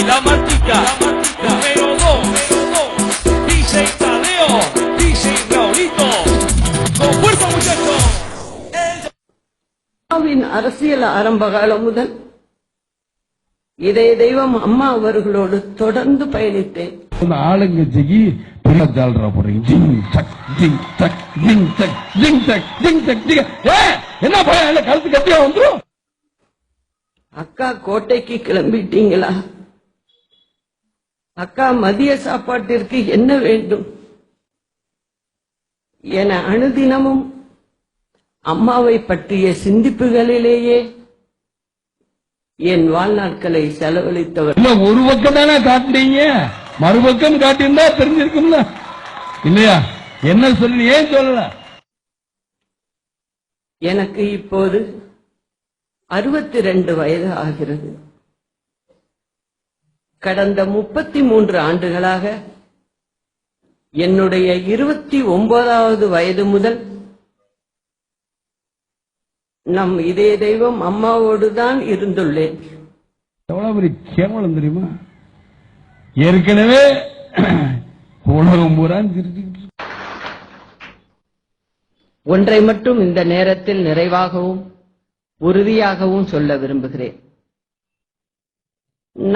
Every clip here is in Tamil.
la Martica, número 2, DJ Tadeo, DJ Raulito, con fuerza muchachos. அரசியல் ஆரம்ப காலம் முதல் இதய தெய்வம் அம்மா அவர்களோடு தொடர்ந்து பயணித்தேன். ஆளுங்கட்சிக்கு என்ன கழுத்து கட்டியா வந்துரும். அக்கா கோட்டைக்கு கிளம்பிட்டீங்களா? அக்கா மதிய சாப்பாட்டிற்கு என்ன வேண்டும் என அனுதினமும் அம்மாவை பற்றிய சிந்திப்புகளிலேயே என் வாழ்நாட்களை செலவழித்தவர். ஒரு பக்கம் தானே காட்டுறீங்க, மறுபக்கம் காட்டியிருந்தா தெரிஞ்சிருக்கும்ல இல்லையா? என்ன சொல்லி ஏன் சொல்லல? எனக்கு இப்போது 62 வயது ஆகிறது. கடந்த 33 ஆண்டுகளாக என்னுடைய 29வது வயது முதல் நம் இதய தெய்வம் அம்மாவோடுதான் இருந்துள்ளேன். எவ்வளவு பெரிய கேவலம் தெரியுமா? ஏற்கனவே உலகம் பூரா ஒன்றை மட்டும் இந்த நேரத்தில் நிறைவாகவும் உறுதியாகவும் சொல்ல விரும்புகிறேன்.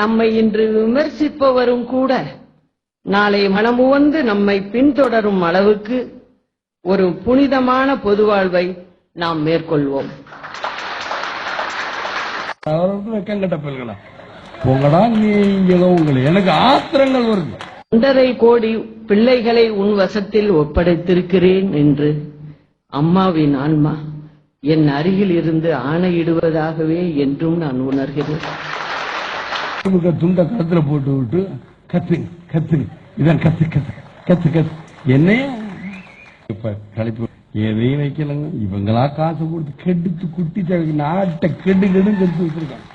நம்மை இன்று விமர்சிப்பவரும் கூட நாளை மனமுவந்து நம்மை பின்தொடரும் அளவுக்கு ஒரு புனிதமான பொது வாழ்வை நாம் மேற்கொள்வோம். எனக்கு ஆத்திரங்கள் வருது. 1.5 கோடி பிள்ளைகளை உன் வசத்தில் ஒப்படைத்திருக்கிறேன் என்று அம்மாவின் ஆன்மா என் அருகில் இருந்து ஆணையிடுவதாகவே என்றும் நான் உணர்கிறேன். துண்ட கருத்துல போட்டு விட்டு கத்து கத்து இதான் கத்து கத்து கத்து கத்து என்னைய இப்ப கழிப்பு எதையும் வைக்கலங்க. இவங்களா காசு கொடுத்து கெடுத்து குட்டி நாட்டை கெடு கெடுன்னு கெடுத்து வச்சிருக்காங்க.